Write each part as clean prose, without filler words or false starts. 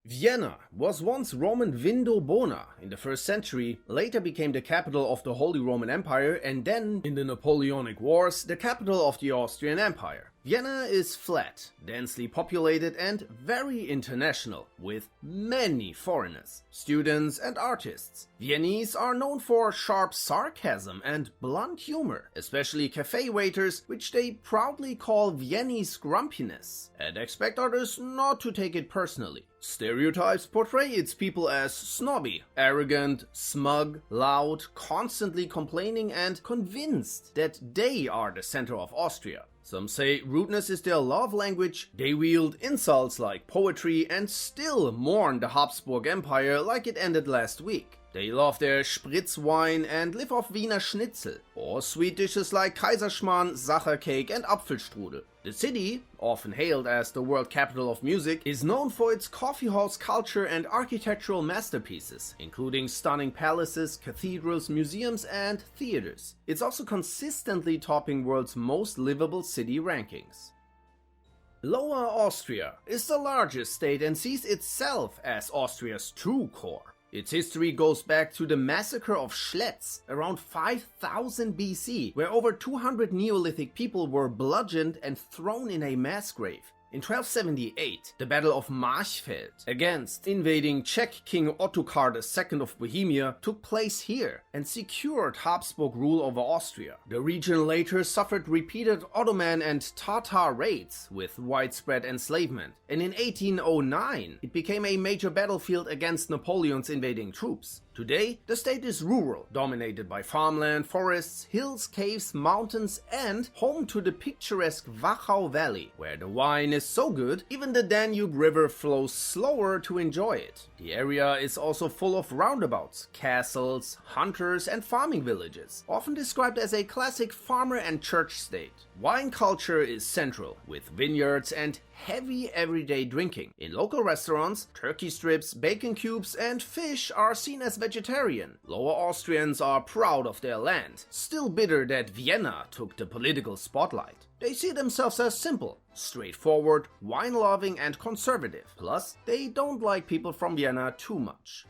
Vienna was once Roman Vindobona in the 1st century, later became the capital of the Holy Roman Empire, and then, in the Napoleonic Wars, the capital of the Austrian Empire. Vienna is flat, densely populated and very international, with many foreigners, students and artists. Viennese are known for sharp sarcasm and blunt humor, especially cafe waiters, which they proudly call Viennese grumpiness, and expect others not to take it personally. Stereotypes portray its people as snobby, arrogant, smug, loud, constantly complaining and convinced that they are the center of Austria. Some say rudeness is their love language, they wield insults like poetry and still mourn the Habsburg Empire like it ended last week. They love their spritz wine and live off Wiener Schnitzel, or sweet dishes like Kaiserschmarrn, Sachercake and Apfelstrudel. The city, often hailed as the world capital of music, is known for its coffeehouse culture and architectural masterpieces, including stunning palaces, cathedrals, museums and theaters. It's also consistently topping world's most livable city rankings. Lower Austria is the largest state and sees itself as Austria's true core. Its history goes back to the massacre of Schletz around 5000 BC, where over 200 Neolithic people were bludgeoned and thrown in a mass grave. In 1278, the Battle of Marchfeld against invading Czech King Ottokar II of Bohemia took place here and secured Habsburg rule over Austria. The region later suffered repeated Ottoman and Tatar raids with widespread enslavement, and in 1809 it became a major battlefield against Napoleon's invading troops. Today, the state is rural, dominated by farmland, forests, hills, caves, mountains, and home to the picturesque Wachau Valley, where the wine is so good, even the Danube River flows slower to enjoy it. The area is also full of roundabouts, castles, hunters, and farming villages, often described as a classic farmer and church state. Wine culture is central, with vineyards and heavy everyday drinking. In local restaurants, turkey strips, bacon cubes, and fish are seen as vegetarian. Lower Austrians are proud of their land, still bitter that Vienna took the political spotlight. They see themselves as simple, straightforward, wine-loving, and conservative. Plus, they don't like people from Vienna too much.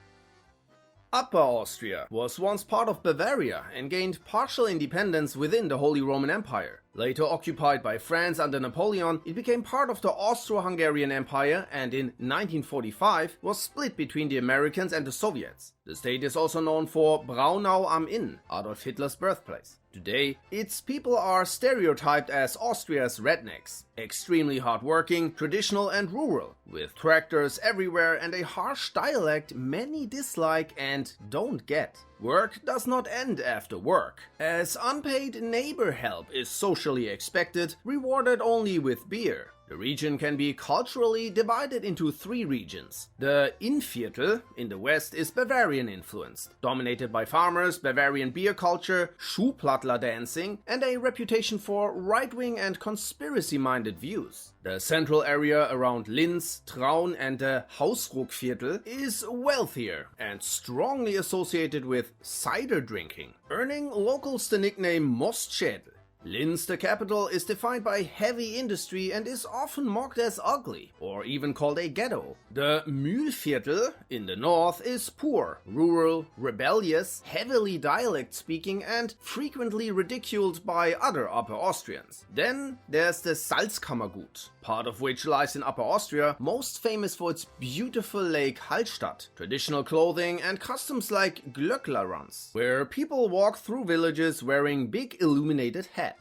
Upper Austria was once part of Bavaria and gained partial independence within the Holy Roman Empire. Later occupied by France under Napoleon, it became part of the Austro-Hungarian Empire and in 1945 was split between the Americans and the Soviets. The state is also known for Braunau am Inn, Adolf Hitler's birthplace. Today, its people are stereotyped as Austria's rednecks, extremely hardworking, traditional and rural, with tractors everywhere and a harsh dialect many dislike and don't get. Work does not end after work, as unpaid neighbor help is socially expected, rewarded only with beer. The region can be culturally divided into 3 regions. The Innviertel in the west is Bavarian influenced, dominated by farmers, Bavarian beer culture, Schuhplattler dancing, and a reputation for right-wing and conspiracy-minded views. The central area around Linz, Traun and the Hausruckviertel is wealthier and strongly associated with cider drinking, earning locals the nickname Mostschädel. Linz, the capital, is defined by heavy industry and is often mocked as ugly, or even called a ghetto. The Mühlviertel in the north is poor, rural, rebellious, heavily dialect-speaking and frequently ridiculed by other Upper Austrians. Then there's the Salzkammergut, part of which lies in Upper Austria, most famous for its beautiful lake Hallstatt, traditional clothing and customs like Glöckler runs, where people walk through villages wearing big illuminated hats.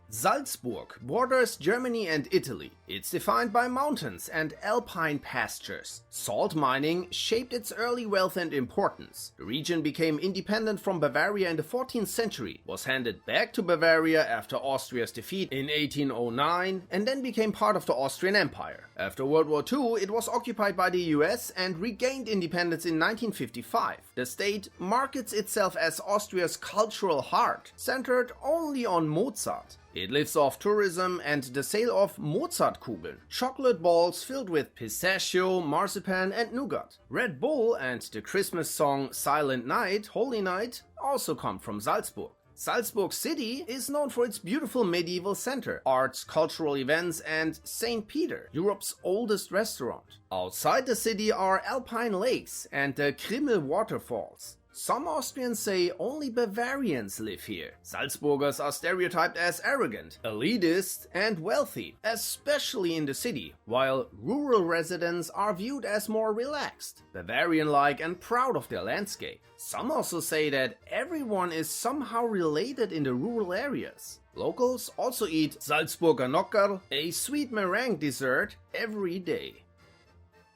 Salzburg borders Germany and Italy. It's defined by mountains and alpine pastures. Salt mining shaped its early wealth and importance. The region became independent from Bavaria in the 14th century, was handed back to Bavaria after Austria's defeat in 1809, and then became part of the Austrian Empire. After World War II, it was occupied by the US and regained independence in 1955. The state markets itself as Austria's cultural heart, centered only on Mozart. It lives off tourism and the sale of Mozartkugeln, chocolate balls filled with pistachio, marzipan and nougat. Red Bull and the Christmas song Silent Night, Holy Night also come from Salzburg. Salzburg city is known for its beautiful medieval center, arts, cultural events, and St. Peter, Europe's oldest restaurant. Outside the city are alpine lakes and the Krimmel waterfalls. Some Austrians say only Bavarians live here. Salzburgers are stereotyped as arrogant, elitist, and wealthy, especially in the city, while rural residents are viewed as more relaxed, Bavarian-like, and proud of their landscape. Some also say that everyone is somehow related in the rural areas. Locals also eat Salzburger Nockerl, a sweet meringue dessert, every day.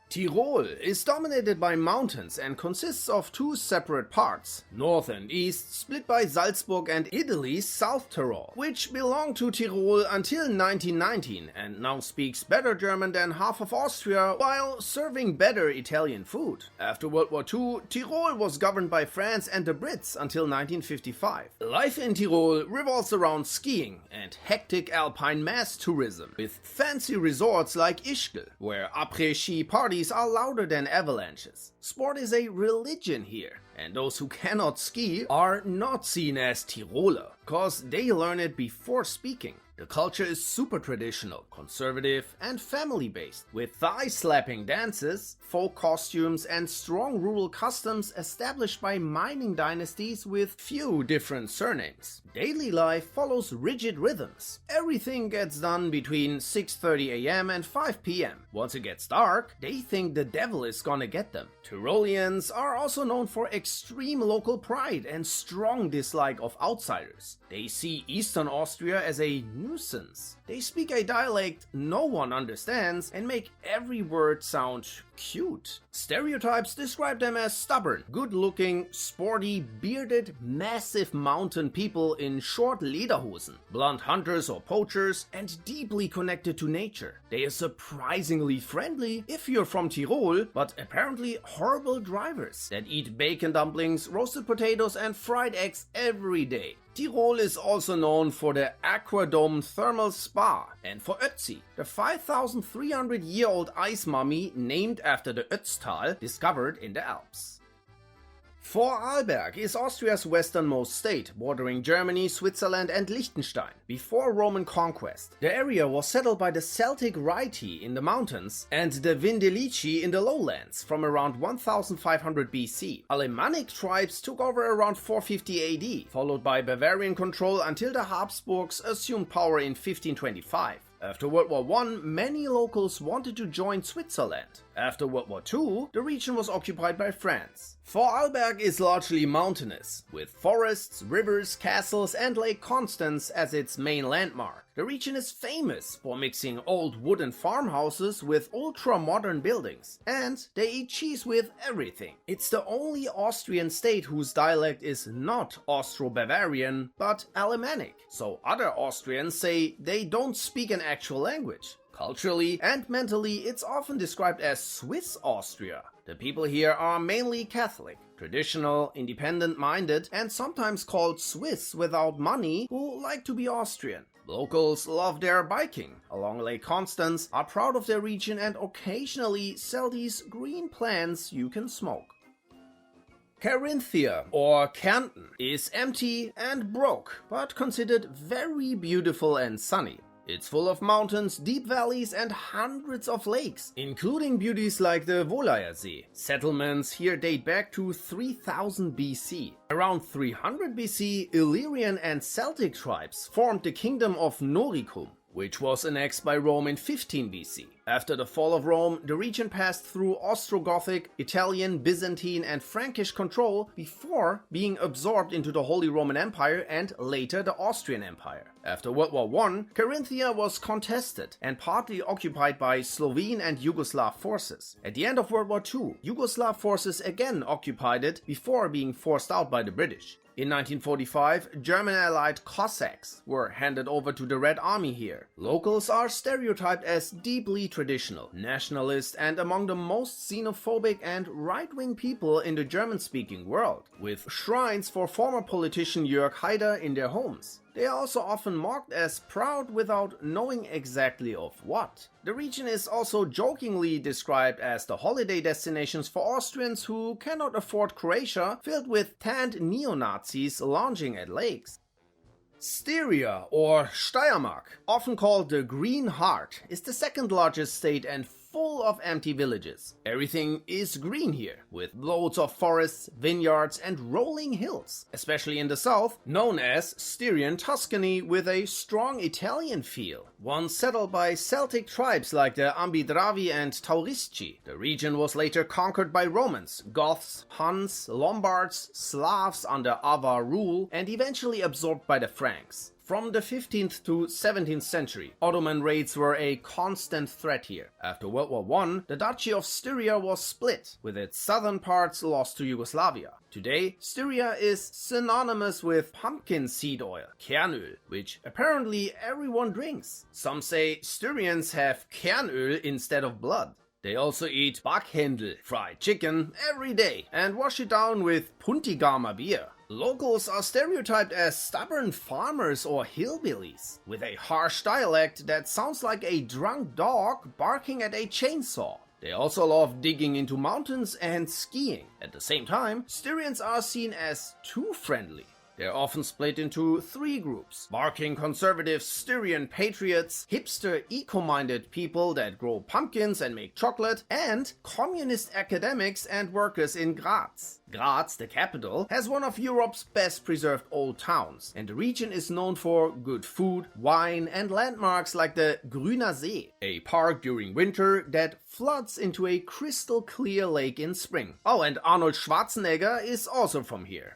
Tyrol is dominated by mountains and consists of two separate parts, north and east, split by Salzburg and Italy's South Tyrol, which belonged to Tyrol until 1919 and now speaks better German than half of Austria while serving better Italian food. After World War II, Tyrol was governed by France and the Brits until 1955. Life in Tyrol revolves around skiing and hectic alpine mass tourism, with fancy resorts like Ischgl, where après-ski parties are louder than avalanches. Sport is a religion here, and those who cannot ski are not seen as Tiroler, cause they learn it before speaking. The culture is super traditional, conservative, and family-based, with thigh-slapping dances, folk costumes, and strong rural customs established by mining dynasties with few different surnames. Daily life follows rigid rhythms. Everything gets done between 6:30 AM and 5 PM. Once it gets dark, they think the devil is gonna get them. Tyroleans are also known for extreme local pride and strong dislike of outsiders. They see Eastern Austria as a nuisance. They speak a dialect no one understands and make every word sound cute. Stereotypes describe them as stubborn, good-looking, sporty, bearded, massive mountain people in short lederhosen, blunt hunters or poachers, and deeply connected to nature. They are surprisingly friendly if you're from Tyrol, but apparently horrible drivers that eat bacon dumplings, roasted potatoes, and fried eggs every day. Tyrol is also known for the Aquadome Thermal Spa and for Ötzi, the 5,300-year-old ice mummy named after the Ötztal discovered in the Alps. Vorarlberg is Austria's westernmost state, bordering Germany, Switzerland, and Liechtenstein. Before Roman conquest, the area was settled by the Celtic Ryti in the mountains and the Vindelici in the lowlands from around 1500 BC. Alemannic tribes took over around 450 AD, followed by Bavarian control until the Habsburgs assumed power in 1525. After World War I, many locals wanted to join Switzerland. After World War II, the region was occupied by France. Vorarlberg is largely mountainous, with forests, rivers, castles, and Lake Constance as its main landmark. The region is famous for mixing old wooden farmhouses with ultra-modern buildings, and they eat cheese with everything. It's the only Austrian state whose dialect is not Austro-Bavarian, but Alemannic, so other Austrians say they don't speak an actual language. Culturally and mentally, it's often described as Swiss Austria. The people here are mainly Catholic, traditional, independent-minded, and sometimes called Swiss without money, who like to be Austrian. Locals love their biking along Lake Constance, are proud of their region, and occasionally sell these green plants you can smoke. Carinthia, or Kärnten, is empty and broke, but considered very beautiful and sunny. It's full of mountains, deep valleys, and hundreds of lakes, including beauties like the Volaja See. Settlements here date back to 3000 BC. Around 300 BC, Illyrian and Celtic tribes formed the kingdom of Noricum, which was annexed by Rome in 15 BC. After the fall of Rome, the region passed through Ostrogothic, Italian, Byzantine, and Frankish control before being absorbed into the Holy Roman Empire and later the Austrian Empire. After World War I, Carinthia was contested and partly occupied by Slovene and Yugoslav forces. At the end of World War II, Yugoslav forces again occupied it before being forced out by the British. In 1945, German allied Cossacks were handed over to the Red Army here. Locals are stereotyped as deeply traditional, nationalist, and among the most xenophobic and right-wing people in the German-speaking world, with shrines for former politician Jörg Haider in their homes. They are also often mocked as proud without knowing exactly of what. The region is also jokingly described as the holiday destinations for Austrians who cannot afford Croatia, filled with tanned neo-Nazis lounging at lakes. Styria, or Steiermark, often called the Green Heart, is the second largest state and full of empty villages. Everything is green here, with loads of forests, vineyards, and rolling hills, especially in the south, known as Styrian Tuscany, with a strong Italian feel, once settled by Celtic tribes like the Ambidravi and Taurisci. The region was later conquered by Romans, Goths, Huns, Lombards, Slavs under Avar rule, and eventually absorbed by the Franks. From the 15th to 17th century, Ottoman raids were a constant threat here. After World War I, the Duchy of Styria was split, with its southern parts lost to Yugoslavia. Today, Styria is synonymous with pumpkin seed oil, Kernöl, which apparently everyone drinks. Some say Styrians have Kernöl instead of blood. They also eat Backhändel, fried chicken, every day, and wash it down with Puntigamer beer. Locals are stereotyped as stubborn farmers or hillbillies, with a harsh dialect that sounds like a drunk dog barking at a chainsaw. They also love digging into mountains and skiing. At the same time, Styrians are seen as too friendly. They're often split into three groups: barking conservative Styrian patriots, hipster eco-minded people that grow pumpkins and make chocolate, and communist academics and workers in Graz. Graz, the capital, has one of Europe's best preserved old towns, and the region is known for good food, wine, and landmarks like the Grüner See, a park during winter that floods into a crystal clear lake in spring. Oh, and Arnold Schwarzenegger is also from here.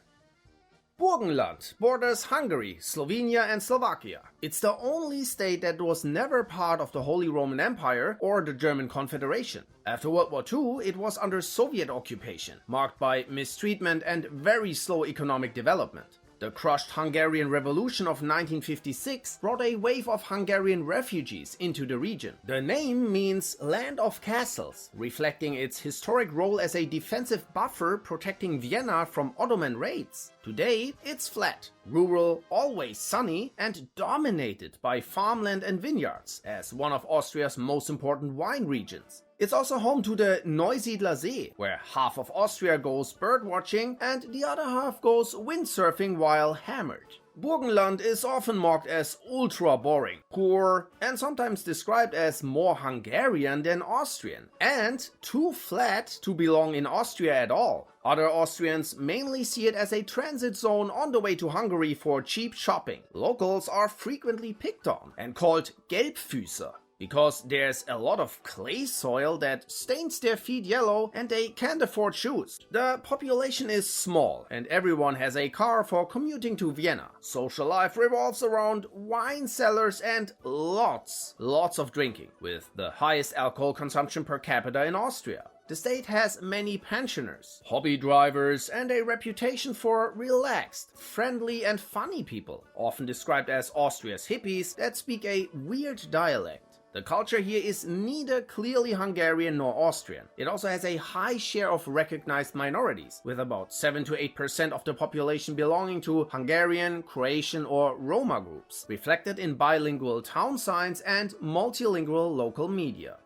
Burgenland borders Hungary, Slovenia, and Slovakia. It's the only state that was never part of the Holy Roman Empire or the German Confederation. After World War II, it was under Soviet occupation, marked by mistreatment and very slow economic development. The crushed Hungarian Revolution of 1956 brought a wave of Hungarian refugees into the region. The name means Land of Castles, reflecting its historic role as a defensive buffer protecting Vienna from Ottoman raids. Today, it's flat, rural, always sunny, and dominated by farmland and vineyards, as one of Austria's most important wine regions. It's also home to the Neusiedler See, where half of Austria goes birdwatching and the other half goes windsurfing while hammered. Burgenland is often mocked as ultra boring, poor, and sometimes described as more Hungarian than Austrian, and too flat to belong in Austria at all. Other Austrians mainly see it as a transit zone on the way to Hungary for cheap shopping. Locals are frequently picked on and called Gelbfüßer, because there's a lot of clay soil that stains their feet yellow and they can't afford shoes. The population is small and everyone has a car for commuting to Vienna. Social life revolves around wine cellars and lots of drinking, with the highest alcohol consumption per capita in Austria. The state has many pensioners, hobby drivers, and a reputation for relaxed, friendly, and funny people, often described as Austria's hippies that speak a weird dialect. The culture here is neither clearly Hungarian nor Austrian. It also has a high share of recognized minorities, with about 7 to 8% of the population belonging to Hungarian, Croatian, or Roma groups, reflected in bilingual town signs and multilingual local media.